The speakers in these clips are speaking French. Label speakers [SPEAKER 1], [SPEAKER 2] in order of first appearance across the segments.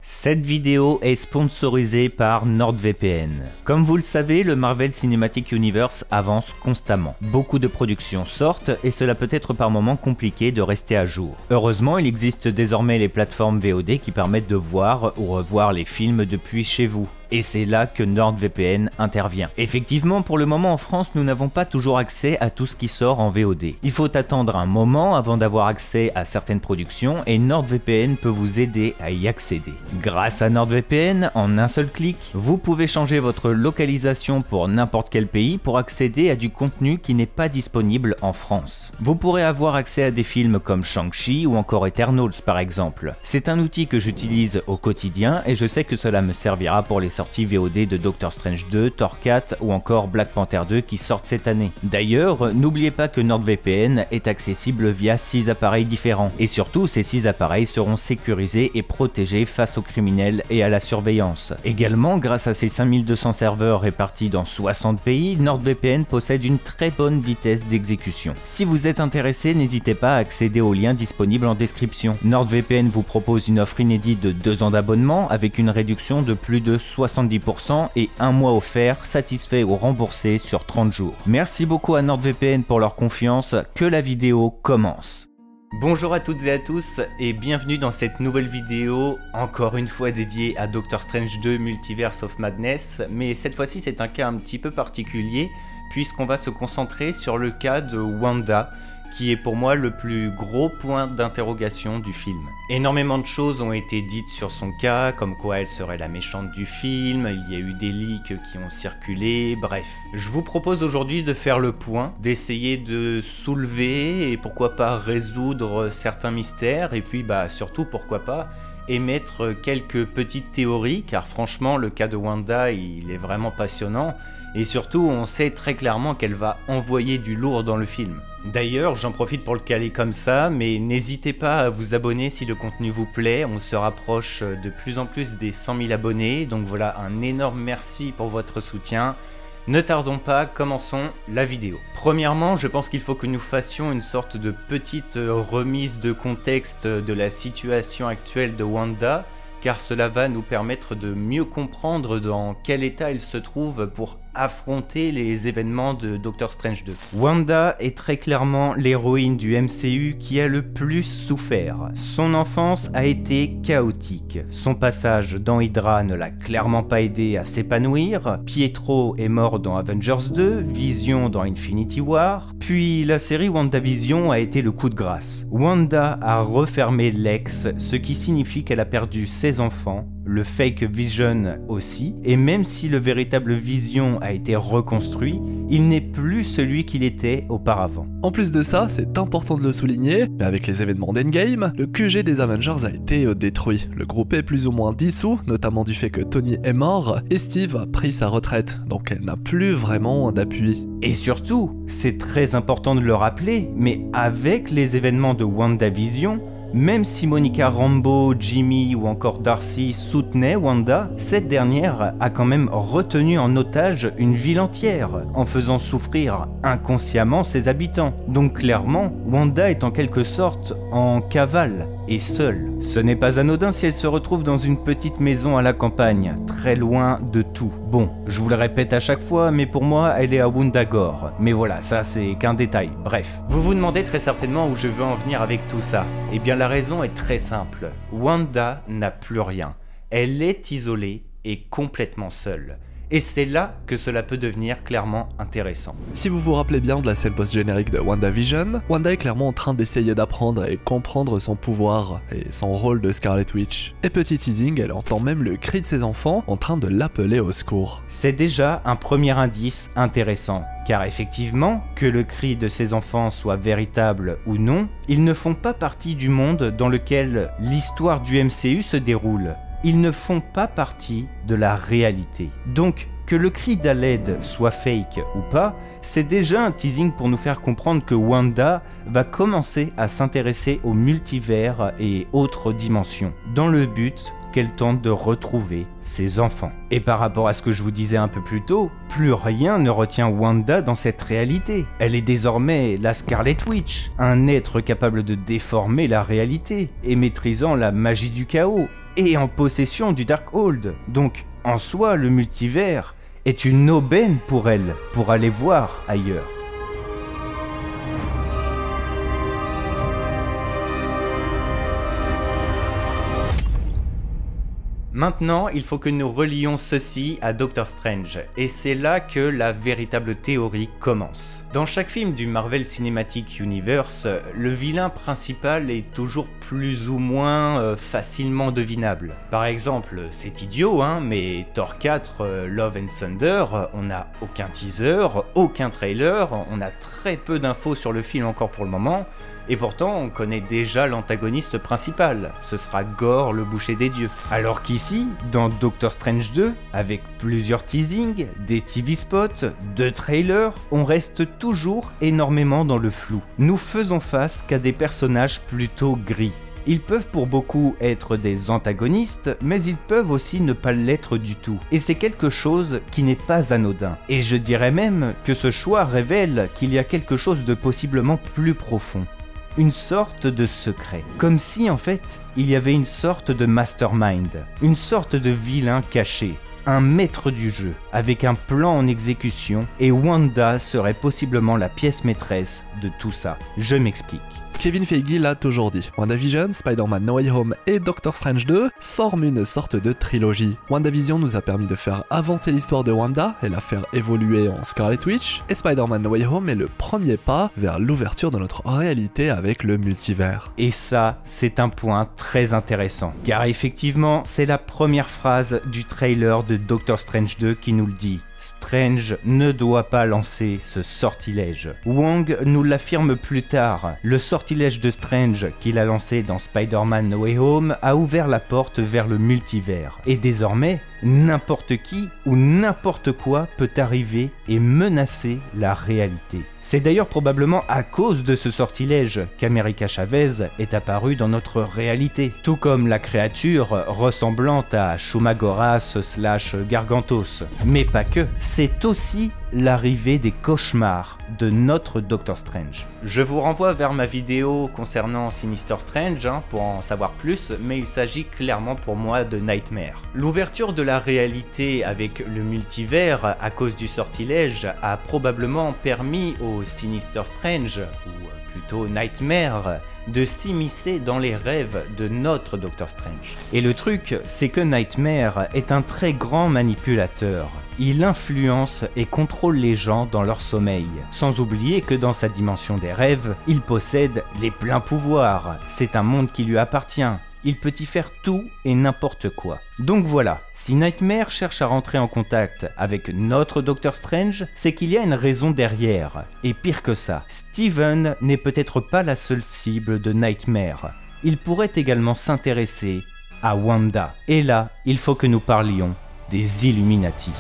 [SPEAKER 1] Cette vidéo est sponsorisée par NordVPN. Comme vous le savez, le Marvel Cinematic Universe avance constamment. Beaucoup de productions sortent et cela peut être par moments compliqué de rester à jour. Heureusement, il existe désormais les plateformes VOD qui permettent de voir ou revoir les films depuis chez vous. Et c'est là que NordVPN intervient. Effectivement, pour le moment en France, nous n'avons pas toujours accès à tout ce qui sort en VOD. Il faut attendre un moment avant d'avoir accès à certaines productions et NordVPN peut vous aider à y accéder. Grâce à NordVPN, en un seul clic, vous pouvez changer votre localisation pour n'importe quel pays pour accéder à du contenu qui n'est pas disponible en France. Vous pourrez avoir accès à des films comme Shang-Chi ou encore Eternals par exemple. C'est un outil que j'utilise au quotidien et je sais que cela me servira pour les sorties VOD de Doctor Strange 2, Thor 4 ou encore Black Panther 2 qui sortent cette année. D'ailleurs, n'oubliez pas que NordVPN est accessible via 6 appareils différents. Et surtout, ces 6 appareils seront sécurisés et protégés face aux criminels et à la surveillance. Également, grâce à ses 5200 serveurs répartis dans 60 pays, NordVPN possède une très bonne vitesse d'exécution. Si vous êtes intéressé, n'hésitez pas à accéder au lien disponible en description. NordVPN vous propose une offre inédite de 2 ans d'abonnement avec une réduction de plus de 70% et un mois offert, satisfait ou remboursé sur 30 jours. Merci beaucoup à NordVPN pour leur confiance, que la vidéo commence. Bonjour à toutes et à tous et bienvenue dans cette nouvelle vidéo, encore une fois dédiée à Doctor Strange 2 Multiverse of Madness, mais cette fois-ci c'est un cas un petit peu particulier puisqu'on va se concentrer sur le cas de Wanda, qui est pour moi le plus gros point d'interrogation du film. Énormément de choses ont été dites sur son cas, comme quoi elle serait la méchante du film, il y a eu des leaks qui ont circulé, bref. Je vous propose aujourd'hui de faire le point, d'essayer de soulever et pourquoi pas résoudre certains mystères, et puis surtout pourquoi pas émettre quelques petites théories, car franchement le cas de Wanda il est vraiment passionnant, et surtout on sait très clairement qu'elle va envoyer du lourd dans le film. D'ailleurs, j'en profite pour le caler comme ça, mais n'hésitez pas à vous abonner si le contenu vous plaît, on se rapproche de plus en plus des 100 000 abonnés, donc voilà, un énorme merci pour votre soutien. Ne tardons pas, commençons la vidéo. Premièrement, je pense qu'il faut que nous fassions une sorte de petite remise de contexte de la situation actuelle de Wanda, car cela va nous permettre de mieux comprendre dans quel état elle se trouve pour affronter les événements de Doctor Strange 2. Wanda est très clairement l'héroïne du MCU qui a le plus souffert. Son enfance a été chaotique. Son passage dans Hydra ne l'a clairement pas aidé à s'épanouir. Pietro est mort dans Avengers 2, Vision dans Infinity War, puis la série WandaVision a été le coup de grâce. Wanda a refermé l'ex, ce qui signifie qu'elle a perdu ses enfants, le fake Vision aussi, et même si le véritable Vision a été reconstruit, il n'est plus celui qu'il était auparavant.
[SPEAKER 2] En plus de ça, c'est important de le souligner, mais avec les événements d'Endgame, le QG des Avengers a été détruit. Le groupe est plus ou moins dissous, notamment du fait que Tony est mort, et Steve a pris sa retraite, donc elle n'a plus vraiment d'appui.
[SPEAKER 1] Et surtout, c'est très important de le rappeler, mais avec les événements de WandaVision, même si Monica Rambeau, Jimmy ou encore Darcy soutenaient Wanda, cette dernière a quand même retenu en otage une ville entière, en faisant souffrir inconsciemment ses habitants. Donc clairement, Wanda est en quelque sorte en cavale et seule. Ce n'est pas anodin si elle se retrouve dans une petite maison à la campagne, très loin de tout. Bon, je vous le répète à chaque fois, mais pour moi, elle est à Wundagore. Mais voilà, ça c'est qu'un détail, bref. Vous vous demandez très certainement où je veux en venir avec tout ça. Eh bien la raison est très simple. Wanda n'a plus rien. Elle est isolée et complètement seule. Et c'est là que cela peut devenir clairement intéressant.
[SPEAKER 2] Si vous vous rappelez bien de la scène post-générique de WandaVision, Wanda est clairement en train d'essayer d'apprendre et comprendre son pouvoir et son rôle de Scarlet Witch. Et petit teasing, elle entend même le cri de ses enfants en train de l'appeler au secours.
[SPEAKER 1] C'est déjà un premier indice intéressant, car effectivement, que le cri de ses enfants soit véritable ou non, ils ne font pas partie du monde dans lequel l'histoire du MCU se déroule. Ils ne font pas partie de la réalité. Donc, que le cri d'à l'aide soit fake ou pas, c'est déjà un teasing pour nous faire comprendre que Wanda va commencer à s'intéresser au multivers et autres dimensions, dans le but qu'elle tente de retrouver ses enfants. Et par rapport à ce que je vous disais un peu plus tôt, plus rien ne retient Wanda dans cette réalité. Elle est désormais la Scarlet Witch, un être capable de déformer la réalité et maîtrisant la magie du chaos. et en possession du Darkhold. Donc, en soi, le multivers est une aubaine pour elle, pour aller voir ailleurs. Maintenant, il faut que nous relions ceci à Doctor Strange, et c'est là que la véritable théorie commence. Dans chaque film du Marvel Cinematic Universe, le vilain principal est toujours plus ou moins facilement devinable. Par exemple, c'est idiot, mais Thor 4, Love and Thunder, on n'a aucun teaser, aucun trailer, on a très peu d'infos sur le film encore pour le moment, et pourtant, on connaît déjà l'antagoniste principal, ce sera Gorr, le boucher des dieux. Alors qu'ici, dans Doctor Strange 2, avec plusieurs teasings, des TV spots, 2 trailers, on reste toujours énormément dans le flou. Nous faisons face qu'à des personnages plutôt gris. Ils peuvent pour beaucoup être des antagonistes, mais ils peuvent aussi ne pas l'être du tout. Et c'est quelque chose qui n'est pas anodin. Et je dirais même que ce choix révèle qu'il y a quelque chose de possiblement plus profond. Une sorte de secret. Comme si en fait, il y avait une sorte de mastermind, une sorte de vilain caché, un maître du jeu, avec un plan en exécution, et Wanda serait possiblement la pièce maîtresse de tout ça. Je m'explique.
[SPEAKER 2] Kevin Feige l'a toujours dit, WandaVision, Spider-Man No Way Home et Doctor Strange 2 forment une sorte de trilogie. WandaVision nous a permis de faire avancer l'histoire de Wanda et la faire évoluer en Scarlet Witch, et Spider-Man No Way Home est le premier pas vers l'ouverture de notre réalité avec le multivers.
[SPEAKER 1] Et ça, c'est un point très intéressant, car effectivement, c'est la première phrase du trailer de Doctor Strange 2 qui nous le dit. Strange ne doit pas lancer ce sortilège. Wong nous l'affirme plus tard. Le sortilège de Strange qu'il a lancé dans Spider-Man No Way Home a ouvert la porte vers le multivers. Et désormais, n'importe qui ou n'importe quoi peut arriver et menacer la réalité. C'est d'ailleurs probablement à cause de ce sortilège qu'America Chavez est apparue dans notre réalité, tout comme la créature ressemblant à Shumagoras/Gargantos. Mais pas que, c'est aussi l'arrivée des cauchemars de notre Doctor Strange. Je vous renvoie vers ma vidéo concernant Sinister Strange pour en savoir plus, mais il s'agit clairement pour moi de Nightmare. L'ouverture de la réalité avec le multivers à cause du sortilège a probablement permis au Sinister Strange, ou plutôt Nightmare, de s'immiscer dans les rêves de notre Doctor Strange. Et le truc, c'est que Nightmare est un très grand manipulateur. Il influence et contrôle les gens dans leur sommeil. Sans oublier que dans sa dimension des rêves, il possède les pleins pouvoirs. C'est un monde qui lui appartient. Il peut y faire tout et n'importe quoi. Donc voilà, si Nightmare cherche à rentrer en contact avec notre Doctor Strange, c'est qu'il y a une raison derrière. Et pire que ça, Steven n'est peut-être pas la seule cible de Nightmare. Il pourrait également s'intéresser à Wanda. Et là, il faut que nous parlions des Illuminati.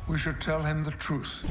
[SPEAKER 1] We should tell him the truth.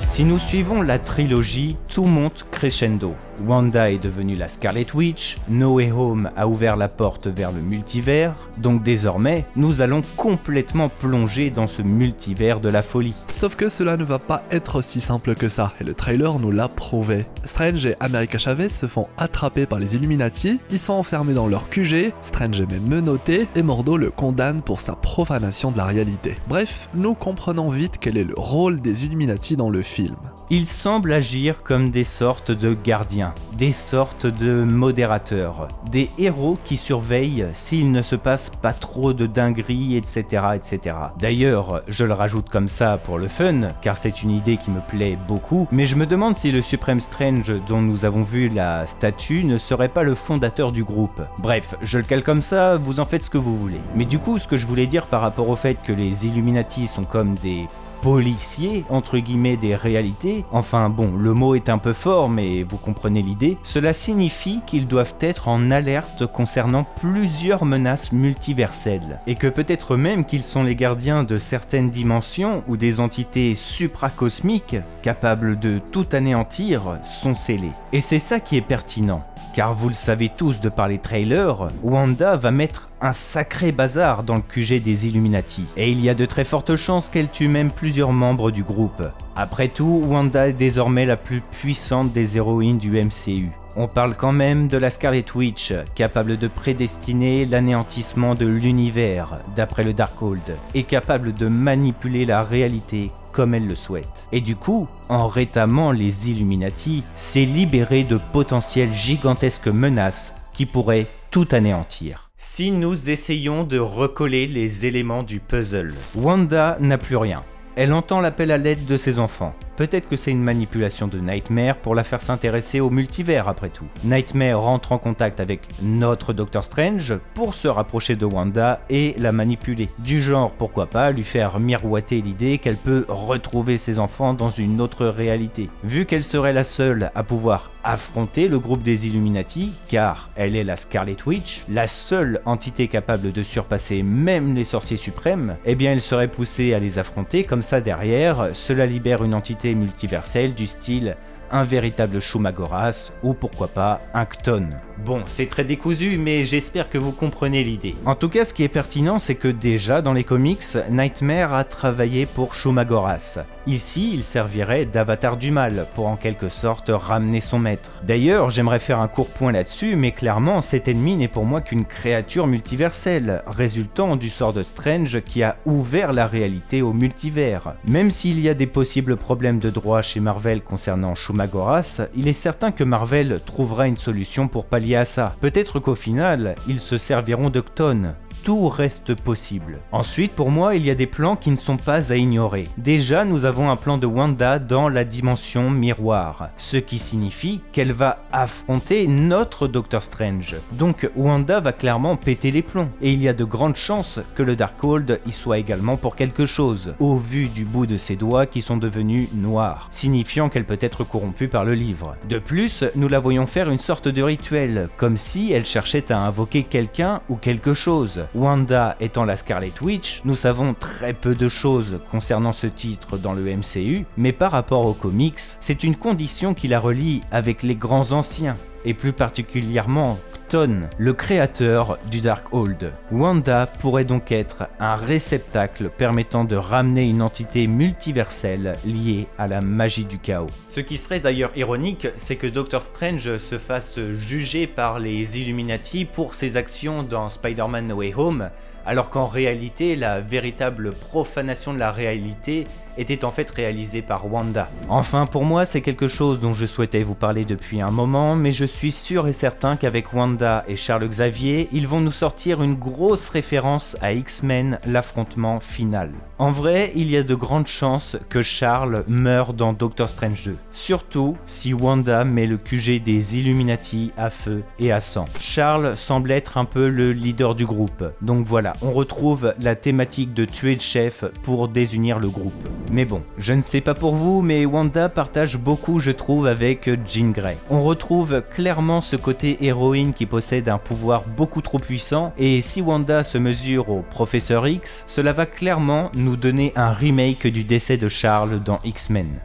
[SPEAKER 1] Si nous suivons la trilogie, tout monte crescendo. Wanda est devenue la Scarlet Witch, No Way Home a ouvert la porte vers le multivers, donc désormais, nous allons complètement plonger dans ce multivers de la folie.
[SPEAKER 2] Sauf que cela ne va pas être aussi simple que ça, et le trailer nous l'a prouvé. Strange et America Chavez se font attraper par les Illuminati, ils sont enfermés dans leur QG, Strange est même menotté, et Mordo le condamne pour sa profanation de la réalité. Bref, nous comprenons vite quel est le rôle des Illuminati dans le film.
[SPEAKER 1] Ils semblent agir comme des sortes de gardiens, des sortes de modérateurs, des héros qui surveillent s'il ne se passe pas trop de dingueries, etc. etc. D'ailleurs, je le rajoute comme ça pour le fun, car c'est une idée qui me plaît beaucoup, mais je me demande si le Supreme Strange dont nous avons vu la statue ne serait pas le fondateur du groupe. Bref, je le cale comme ça, vous en faites ce que vous voulez. Mais du coup, ce que je voulais dire par rapport au fait que les Illuminati sont comme des policiers, entre guillemets, des réalités, enfin bon, le mot est un peu fort, mais vous comprenez l'idée, cela signifie qu'ils doivent être en alerte concernant plusieurs menaces multiverselles, et que peut-être même qu'ils sont les gardiens de certaines dimensions où des entités supracosmiques, capables de tout anéantir, sont scellées. Et c'est ça qui est pertinent. Car vous le savez tous de par les trailers, Wanda va mettre un sacré bazar dans le QG des Illuminati. Et il y a de très fortes chances qu'elle tue même plusieurs membres du groupe. Après tout, Wanda est désormais la plus puissante des héroïnes du MCU. On parle quand même de la Scarlet Witch, capable de prédestiner l'anéantissement de l'univers, d'après le Darkhold, et capable de manipuler la réalité comme elle le souhaite. Et du coup, en rétamant les Illuminati, c'est libérer de potentielles gigantesques menaces qui pourraient tout anéantir. Si nous essayons de recoller les éléments du puzzle, Wanda n'a plus rien. Elle entend l'appel à l'aide de ses enfants. Peut-être que c'est une manipulation de Nightmare pour la faire s'intéresser au multivers après tout. Nightmare rentre en contact avec notre Doctor Strange pour se rapprocher de Wanda et la manipuler. Du genre, pourquoi pas, lui faire miroiter l'idée qu'elle peut retrouver ses enfants dans une autre réalité. Vu qu'elle serait la seule à pouvoir affronter le groupe des Illuminati, car elle est la Scarlet Witch, la seule entité capable de surpasser même les sorciers suprêmes, eh bien elle serait poussée à les affronter, comme ça derrière, cela libère une entité multiverselle du style un véritable Shumagoras ou pourquoi pas un Chthon. Bon, c'est très décousu, mais j'espère que vous comprenez l'idée. En tout cas, ce qui est pertinent, c'est que déjà dans les comics, Nightmare a travaillé pour Shumagoras. Ici, il servirait d'avatar du mal, pour en quelque sorte ramener son maître. D'ailleurs, j'aimerais faire un court point là-dessus, mais clairement, cet ennemi n'est pour moi qu'une créature multiverselle, résultant du sort de Strange qui a ouvert la réalité au multivers. Même s'il y a des possibles problèmes de droit chez Marvel concernant Shumagoras, il est certain que Marvel trouvera une solution pour pallier à ça. Peut-être qu'au final, ils se serviront de Chthon. Tout reste possible. Ensuite, pour moi, il y a des plans qui ne sont pas à ignorer. Déjà, nous avons un plan de Wanda dans la dimension miroir, ce qui signifie qu'elle va affronter notre Doctor Strange. Donc, Wanda va clairement péter les plombs, et il y a de grandes chances que le Darkhold y soit également pour quelque chose, au vu du bout de ses doigts qui sont devenus noirs, signifiant qu'elle peut être corrompue par le livre. De plus, nous la voyons faire une sorte de rituel, comme si elle cherchait à invoquer quelqu'un ou quelque chose. Wanda étant la Scarlet Witch, nous savons très peu de choses concernant ce titre dans le MCU, mais par rapport aux comics, c'est une condition qui la relie avec les grands anciens, et plus particulièrement Chthon, le créateur du Darkhold. Wanda pourrait donc être un réceptacle permettant de ramener une entité multiverselle liée à la magie du chaos. Ce qui serait d'ailleurs ironique, c'est que Doctor Strange se fasse juger par les Illuminati pour ses actions dans Spider-Man No Way Home, alors qu'en réalité, la véritable profanation de la réalité était en fait réalisée par Wanda. Enfin, pour moi, c'est quelque chose dont je souhaitais vous parler depuis un moment, mais je suis sûr et certain qu'avec Wanda et Charles Xavier, ils vont nous sortir une grosse référence à X-Men, l'affrontement final. En vrai, il y a de grandes chances que Charles meure dans Doctor Strange 2, surtout si Wanda met le QG des Illuminati à feu et à sang. Charles semble être un peu le leader du groupe, donc voilà, on retrouve la thématique de tuer le chef pour désunir le groupe. Mais bon, je ne sais pas pour vous, mais Wanda partage beaucoup, je trouve, avec Jean Grey. On retrouve clairement ce côté héroïne qui possède un pouvoir beaucoup trop puissant, et si Wanda se mesure au Professeur X, cela va clairement nous donner un remake du décès de Charles dans X-Men.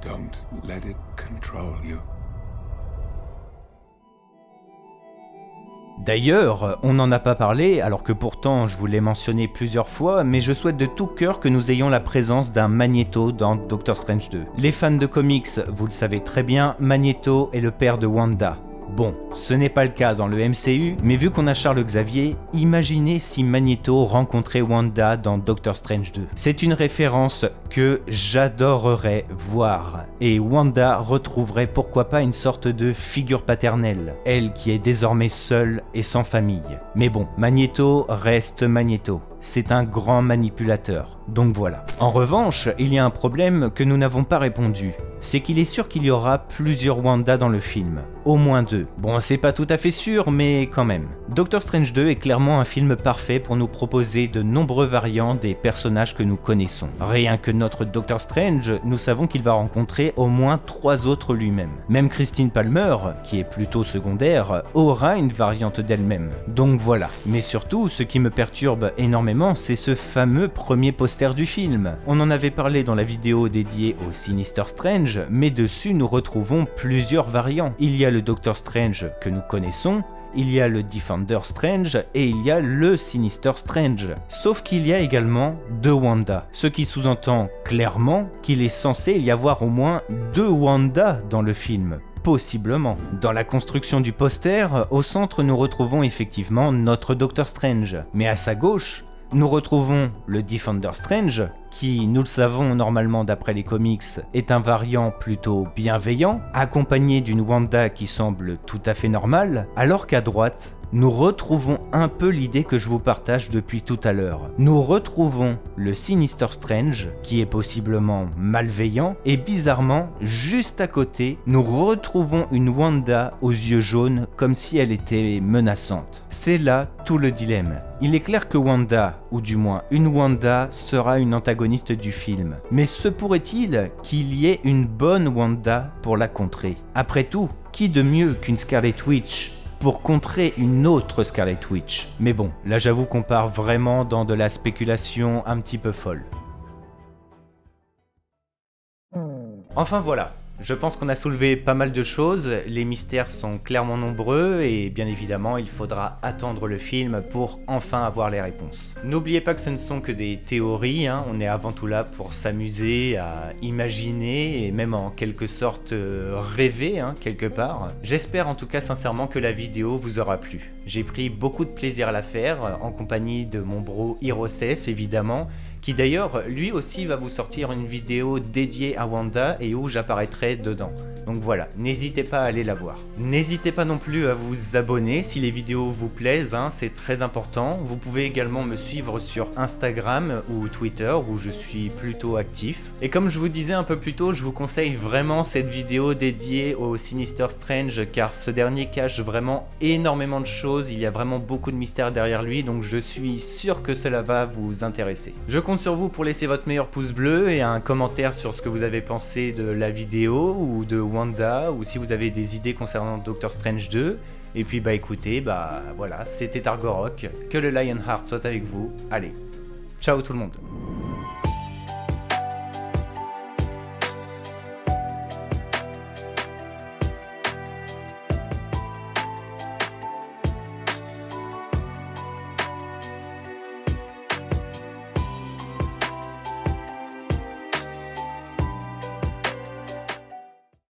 [SPEAKER 3] Don't let it control you.
[SPEAKER 1] D'ailleurs, on n'en a pas parlé, alors que pourtant je vous l'ai mentionné plusieurs fois, mais je souhaite de tout cœur que nous ayons la présence d'un Magneto dans Doctor Strange 2. Les fans de comics, vous le savez très bien, Magneto est le père de Wanda. Bon, ce n'est pas le cas dans le MCU, mais vu qu'on a Charles Xavier, imaginez si Magneto rencontrait Wanda dans Doctor Strange 2. C'est une référence que j'adorerais voir. Et Wanda retrouverait pourquoi pas une sorte de figure paternelle, elle qui est désormais seule et sans famille. Mais bon, Magneto reste Magneto. C'est un grand manipulateur, donc voilà. En revanche, il y a un problème que nous n'avons pas répondu. C'est qu'il est sûr qu'il y aura plusieurs Wanda dans le film. Au moins 2. Bon, c'est pas tout à fait sûr, mais quand même. Doctor Strange 2 est clairement un film parfait pour nous proposer de nombreux variants des personnages que nous connaissons. Rien que notre Doctor Strange, nous savons qu'il va rencontrer au moins 3 autres lui-même. Même Christine Palmer, qui est plutôt secondaire, aura une variante d'elle-même. Donc voilà. Mais surtout, ce qui me perturbe énormément, c'est ce fameux premier poster du film. On en avait parlé dans la vidéo dédiée au Sinister Strange, mais dessus nous retrouvons plusieurs variants. Il y a le Doctor Strange que nous connaissons, il y a le Defender Strange et il y a le Sinister Strange. Sauf qu'il y a également 2 Wanda, ce qui sous-entend clairement qu'il est censé y avoir au moins 2 Wanda dans le film. Possiblement. Dans la construction du poster, au centre nous retrouvons effectivement notre Doctor Strange, mais à sa gauche, nous retrouvons le Defender Strange, qui, nous le savons normalement d'après les comics, est un variant plutôt bienveillant, accompagné d'une Wanda qui semble tout à fait normale, alors qu'à droite, nous retrouvons un peu l'idée que je vous partage depuis tout à l'heure. Nous retrouvons le Sinister Strange, qui est possiblement malveillant, et bizarrement, juste à côté, nous retrouvons une Wanda aux yeux jaunes, comme si elle était menaçante. C'est là tout le dilemme. Il est clair que Wanda, ou du moins une Wanda, sera une antagoniste du film. Mais se pourrait-il qu'il y ait une bonne Wanda pour la contrer? Après tout, qui de mieux qu'une Scarlet Witch pour contrer une autre Scarlet Witch? Mais bon, là j'avoue qu'on part vraiment dans de la spéculation un petit peu folle. Enfin voilà, je pense qu'on a soulevé pas mal de choses, les mystères sont clairement nombreux et bien évidemment il faudra attendre le film pour enfin avoir les réponses. N'oubliez pas que ce ne sont que des théories, hein. On est avant tout là pour s'amuser, à imaginer et même en quelque sorte rêver hein, quelque part. J'espère en tout cas sincèrement que la vidéo vous aura plu. J'ai pris beaucoup de plaisir à la faire, en compagnie de mon bro Hirosef évidemment, qui d'ailleurs lui aussi va vous sortir une vidéo dédiée à Wanda et où j'apparaîtrai dedans. Donc voilà, n'hésitez pas à aller la voir. N'hésitez pas non plus à vous abonner si les vidéos vous plaisent, hein, c'est très important. Vous pouvez également me suivre sur Instagram ou Twitter où je suis plutôt actif. Et comme je vous disais un peu plus tôt, je vous conseille vraiment cette vidéo dédiée au Sinister Strange car ce dernier cache vraiment énormément de choses, il y a vraiment beaucoup de mystères derrière lui, donc je suis sûr que cela va vous intéresser. Je compte sur vous pour laisser votre meilleur pouce bleu et un commentaire sur ce que vous avez pensé de la vidéo ou de Wanda, ou si vous avez des idées concernant Doctor Strange 2. Et puis bah écoutez, bah voilà, c'était Argorok, que le Lionheart soit avec vous. Allez, ciao tout le monde.